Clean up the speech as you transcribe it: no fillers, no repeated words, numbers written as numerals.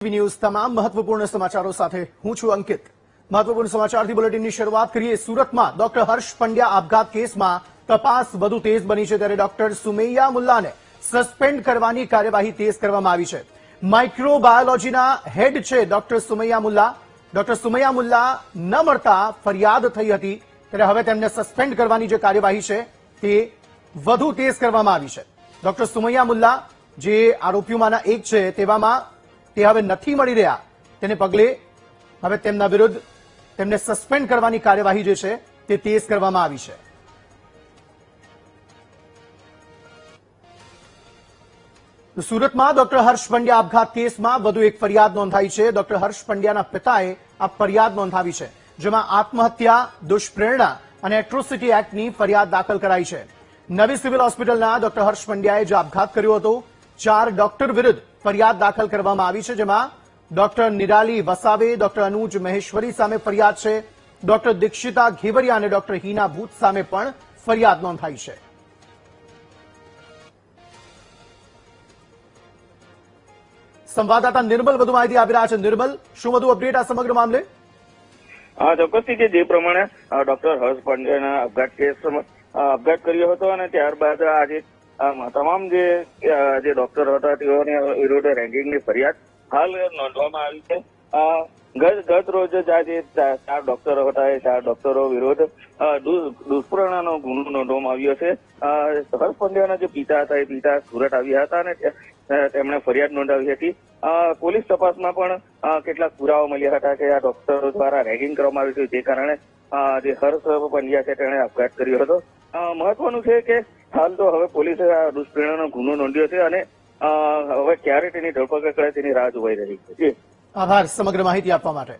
News તમામ મહત્વપૂર્ણ સમાચારો સાથે હું છું અંકિત। મહત્વપૂર્ણ સમાચારથી બુલેટિનની શરૂઆત કરીએ। સુરતમાં ડોક્ટર હર્ષ પંડ્યા આપઘાત કેસમાં તપાસ વધુ તેજ બની છે, ત્યારે ડોક્ટર સુમૈયા મુલ્લાને સસ્પેન્ડ કરવાની કાર્યવાહી તેજ કરવામાં આવી છે। માઇક્રોબાયોલોજીના હેડ છે ડોક્ટર સુમૈયા મુલ્લા। ડોક્ટર સુમૈયા મુલ્લા ન મળતા ફરિયાદ થઈ હતી, ત્યારે હવે તેમને સસ્પેન્ડ કરવાની જે કાર્યવાહી છે તે વધુ તેજ કરવામાં આવી છે। ડોક્ટર સુમૈયા મુલ્લા જે આરોપીઓમાંના એક છે, તેવામાં તે હવે નથી મળી રહ્યા, તેને પગલે હવે તેમના વિરુદ્ધ તેમને સસ્પેન્ડ કરવાની કાર્યવાહી જે છે તે તેજ કરવામાં આવી છે। સુરતમાં ડોક્ટર હર્ષ પંડ્યા આપઘાત કેસમાં વધુ એક ફરિયાદ નોંધાઈ છે। ડોક્ટર હર્ષ પંડ્યાના પિતાએ આ ફરિયાદ નોંધાવી છે, જેમાં આત્મહત્યા, દુષ્પ્રેરણા અને એટ્રોસિટી એક્ટની ફરિયાદ દાખલ કરાઈ છે। નવી સિવિલ હોસ્પિટલના ડોક્ટર હર્ષ પંડ્યાએ જે આપઘાત કર્યો હતો, 4 ડોક્ટર વિરુદ્ધ ફરિયાદ દાખલ કરવામાં આવી છે, જેમાં ડોક્ટર નિરાલી વસાવે, ડોક્ટર અનુજ મહેશ્વરી સામે ફરિયાદ છે, ડોક્ટર દીક્ષિતા ઘેવરિયા અને ડોક્ટર હિના ભૂત સામે પણ ફરિયાદ નોંધાઈ છે। સંવાદદાતા નિર્મલ વધુ માહિતી આપી રહ્યા છે। નિર્મલ, શું વધુ અપડેટ આ સમગ્ર મામલે? ચોક્કસથી કે જે પ્રમાણે ડોક્ટર હર્ષ પંડ્યાના આપઘાત કર્યો હતો અને ત્યારબાદ આજે તમામ જે ડોક્ટર હતા તેઓને વિરુદ્ધ રેન્કિંગની ફરિયાદ હાલ નોંધવામાં આવી છે। ગત રોજ જ આ જે 4 ડોક્ટરો હતા એ 4 ડોક્ટરો વિરુદ્ધ દુષ્પ્રેરણાનો ગુનો નોંધવામાં આવ્યો છે। હર્ષ પંડ્યાના જે પિતા હતા એ પિતા સુરત આવ્યા હતા અને તેમણે ફરિયાદ નોંધાવી હતી। પોલીસ તપાસમાં પણ કેટલાક પુરાવા મળ્યા હતા કે આ ડોક્ટરો દ્વારા રેગિંગ કરવામાં આવ્યું હતું, જે કારણે જે હર્ષ પંડ્યા છે તેણે આપઘાત કર્યો હતો। મહત્વનું છે કે હાલ તો હવે પોલીસે આ દુષ્પ્રેરણાનો ગુનો નોંધ્યો છે અને હવે ક્યારે તેની ધરપકડ કરે તેની રાહ જોવાઈ રહી છે। આભાર સમગ્ર માહિતી આપવા માટે।